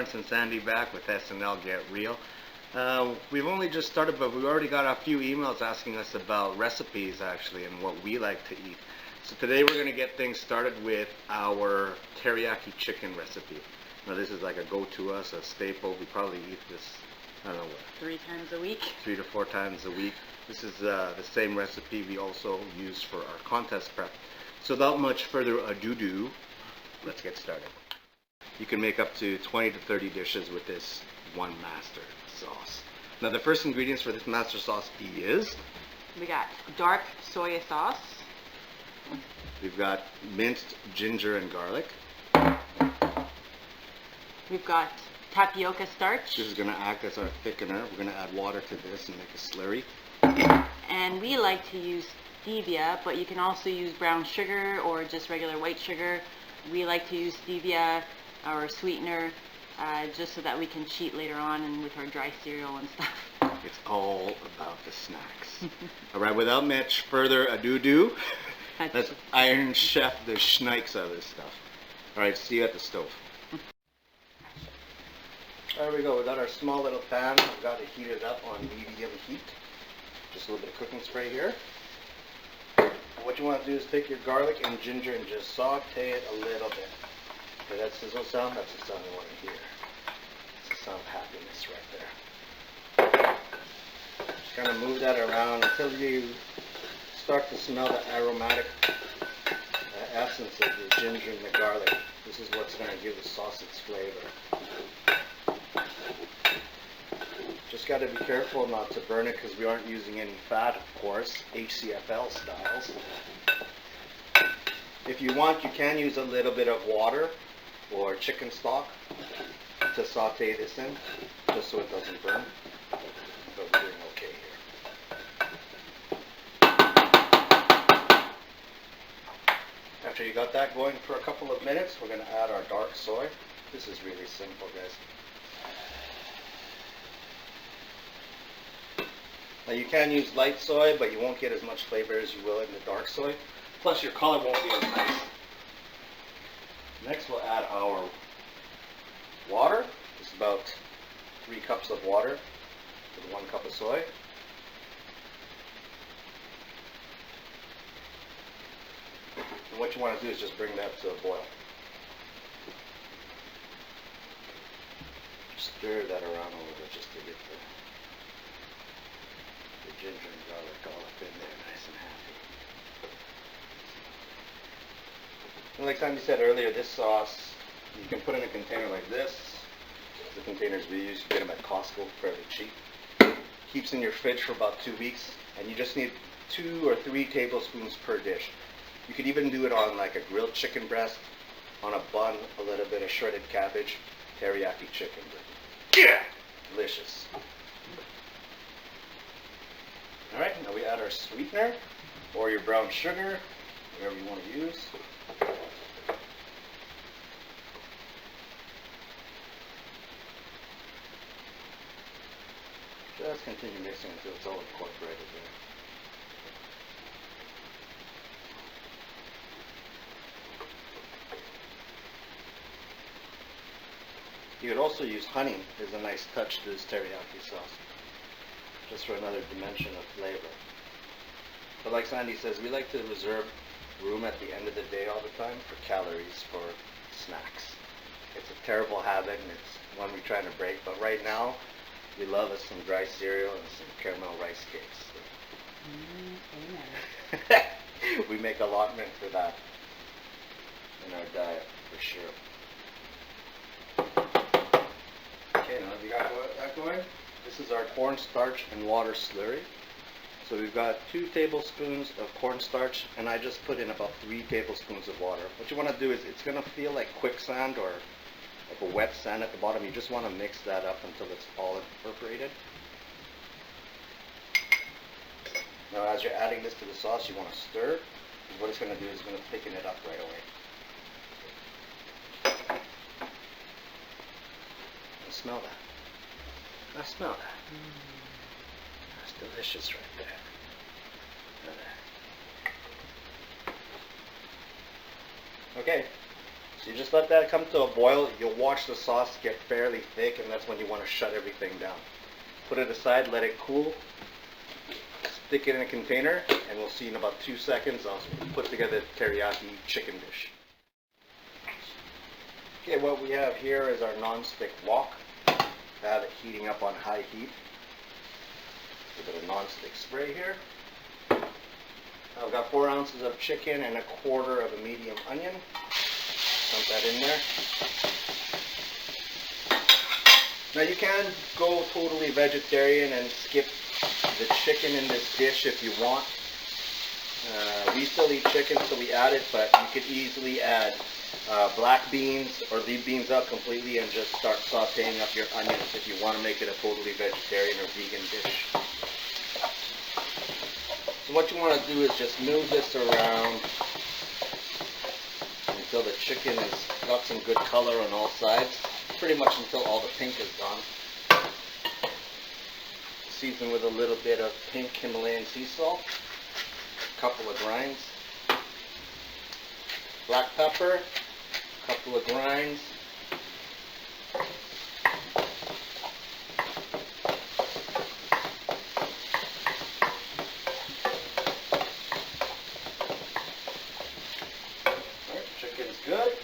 Lawrence and Sandy back with SNL Get Real. We've only just started, but we've already got a few emails asking us about recipes actually and what we like to eat. So today we're going to get things started with our teriyaki chicken recipe. Now this is like a go-to us, a staple. We probably eat this, I don't know what, 3 times a week. 3 to 4 times a week. This is the same recipe we also use for our contest prep. So without much further ado, let's get started. You can make up to 20 to 30 dishes with this one master sauce. Now the first ingredients for this master sauce is... We got dark soya sauce. We've got minced ginger and garlic. We've got tapioca starch. This is going to act as our thickener. We're going to add water to this and make a slurry. And we like to use stevia, but you can also use brown sugar or just regular white sugar. We like to use stevia or sweetener just so that we can cheat later on and with our dry cereal and stuff. It's all about the snacks. Alright, without much further ado, let's Iron Chef the schnikes out of this stuff. Alright, see you at the stove. There we go, we got our small little pan. I've got it heated up on medium heat. Just a little bit of cooking spray here. What you want to do is take your garlic and ginger and just saute it a little bit. Okay, that sizzle sound, that's the sound you want to hear. It's the sound of happiness right there. Just kind of move that around until you start to smell the aromatic essence of the ginger and the garlic. This is what's going to give the sauce its flavor. Just got to be careful not to burn it because we aren't using any fat, of course, HCFL styles. If you want, you can use a little bit of water or chicken stock to saute this in, just so it doesn't burn. But we're doing okay here. After you got that going for a couple of minutes, we're going to add our dark soy. This is really simple, guys. Now you can use light soy, but you won't get as much flavor as you will in the dark soy. Plus your color won't be as nice. Next we'll add our water. It's about 3 cups of water with 1 cup of soy. And what you want to do is just bring that to a boil. Stir that around a little bit just to get the ginger and garlic all up in there, nice and happy. And like Sandy said earlier, this sauce you can put in a container like this. The containers we use, you get them at Costco, fairly cheap. Keeps in your fridge for about 2 weeks, and you just need 2 or 3 tablespoons per dish. You could even do it on like a grilled chicken breast, on a bun, a little bit of shredded cabbage, teriyaki chicken. Yeah, delicious. Alright, now we add our sweetener, or your brown sugar, whatever you want to use. Just continue mixing until it's all incorporated there. You could also use honey as a nice touch to this teriyaki sauce, just for another dimension of flavor. But like Sandy says, we like to reserve room at the end of the day all the time for calories for snacks. It's a terrible habit and it's one we're trying to break, but right now we love us some dry cereal and some caramel rice cakes. So. We make allotment for that in our diet for sure. Okay, now we got that going. This is our cornstarch and water slurry. So we've got 2 tablespoons of cornstarch, and I just put in about 3 tablespoons of water. What you want to do is, it's going to feel like quicksand or like a wet sand at the bottom. You just want to mix that up until it's all incorporated. Now as you're adding this to the sauce, you want to stir, because what it's going to do is it's going to thicken it up right away. Smell that. I smell that. That's delicious right there. Okay, So you just let that come to a boil. You'll watch the sauce get fairly thick, and that's when you want to shut everything down. Put it aside, let it cool. Stick it in a container, and we'll see in about 2 seconds. I'll put together the teriyaki chicken dish. Okay, what we have here is our non-stick wok. I have it heating up on high heat. A bit of non-stick spray here. I've got 4 ounces of chicken and 1/4 of a medium onion. Dump that in there. Now you can go totally vegetarian and skip the chicken in this dish if you want. We still eat chicken, so we add it, but you could easily add black beans or leave beans out completely and just start sauteing up your onions if you want to make it a totally vegetarian or vegan dish. So what you want to do is just move this around until the chicken has got some good color on all sides, pretty much until all the pink is gone. Season with a little bit of pink Himalayan sea salt, a couple of grinds, black pepper, a couple of grinds, chicken's good.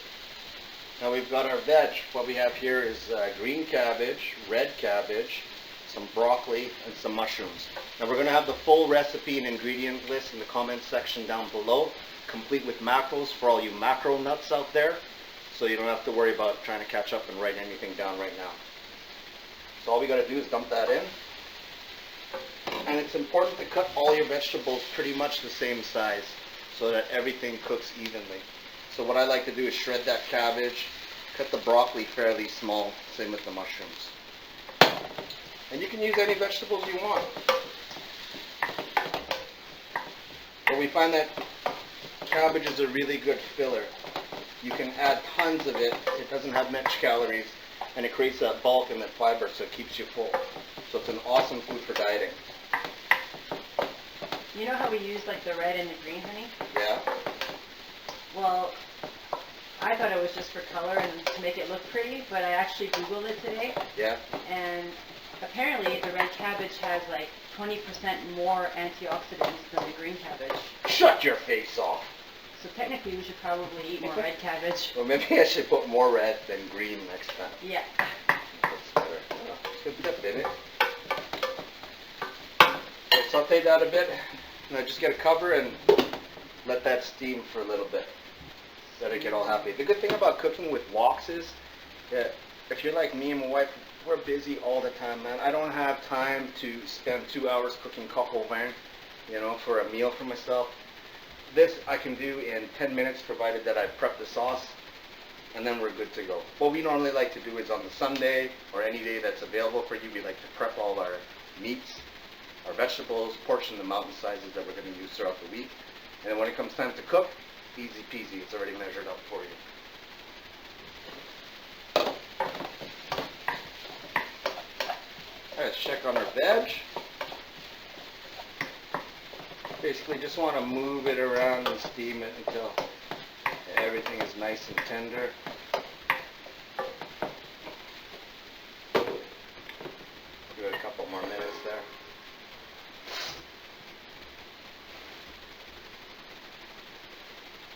Now we've got our veg. What we have here is green cabbage, red cabbage, some broccoli, and some mushrooms. Now we're going to have the full recipe and ingredient list in the comments section down below, complete with macros for all you macro nuts out there, so you don't have to worry about trying to catch up and write anything down right now. So all we got to do is dump that in. And it's important to cut all your vegetables pretty much the same size so that everything cooks evenly. So what I like to do is shred that cabbage, cut the broccoli fairly small, same with the mushrooms. And you can use any vegetables you want. But we find that cabbage is a really good filler. You can add tons of it. It doesn't have much calories, and it creates that bulk and that fiber, so it keeps you full. So it's an awesome food for dieting. You know how we use like the red and the green honey? Yeah. Well, I thought it was just for color and to make it look pretty, but I actually Googled it today. Yeah. And apparently the red cabbage has like 20% more antioxidants than the green cabbage. Shut your face off. So technically we should probably eat more red cabbage. Well, maybe I should put more red than green next time. Yeah. That's better. Oh, it's good dip in it. So saute that a bit. Now just get a cover and let that steam for a little bit. Let it get all happy. The good thing about cooking with woks is that if you're like me and my wife, we're busy all the time, man. I don't have time to spend 2 hours cooking coq au vin, you know, for a meal for myself. This I can do in 10 minutes, provided that I prep the sauce, and then we're good to go. What we normally like to do is on the Sunday or any day that's available for you, we like to prep all our meats, our vegetables, portion the mountain sizes that we're going to use throughout the week. And then when it comes time to cook, easy peasy, it's already measured out for you. Let's check on our veg. Basically just want to move it around and steam it until everything is nice and tender. Give it a couple more minutes there.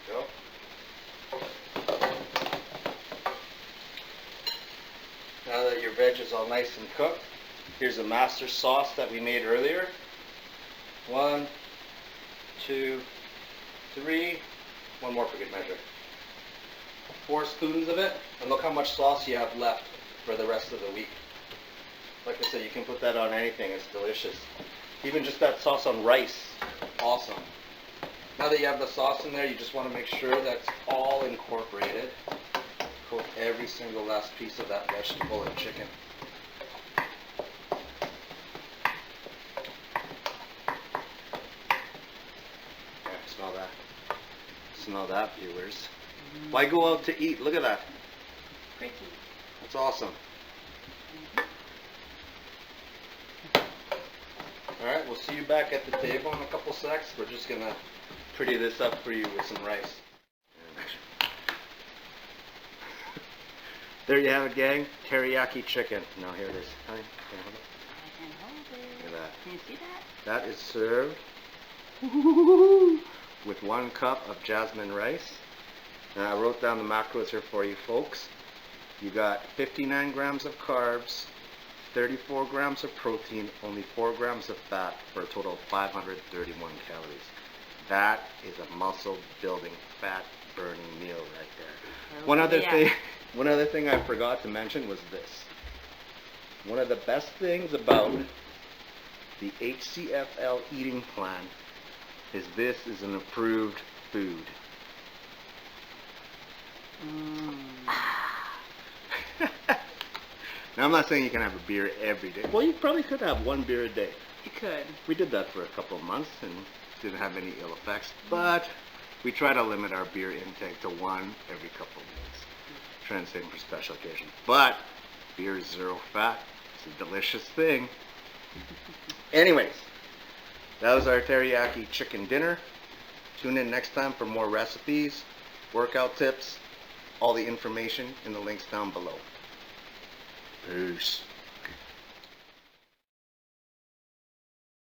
Go. Now that your veg is all nice and cooked, here's a master sauce that we made earlier. 1, 2, 3, one more for good measure. 4 spoons of it, and look how much sauce you have left for the rest of the week. Like I said, you can put that on anything, it's delicious. Even just that sauce on rice, awesome. Now that you have the sauce in there, you just want to make sure that's all incorporated. Coat every single last piece of that vegetable and chicken. Smell that. Smell that, viewers. Why go out to eat? Look at that. Pretty. That's awesome. Alright, we'll see you back at the table in a couple secs. We're just going to pretty this up for you with some rice. There you have it, gang. Teriyaki chicken. Now here it is. Honey, can you hold it? I can hold it. Look at that. Can you see that? That is served with 1 cup of jasmine rice. Now I wrote down the macros here for you folks. You got 59 grams of carbs, 34 grams of protein, only 4 grams of fat, for a total of 531 calories. That is a muscle building, fat burning meal right there. One other thing I forgot to mention was this. One of the best things about the HCFL eating plan is this is an approved food. Now I'm not saying you can have a beer every day. Well, you probably could have 1 beer a day. You could. We did that for a couple of months and didn't have any ill effects, but we try to limit our beer intake to 1 every couple of days. Trying to save for special occasions. But beer is 0 fat. It's a delicious thing. Anyways, that was our teriyaki chicken dinner. Tune in next time for more recipes, workout tips, all the information in the links down below. Peace.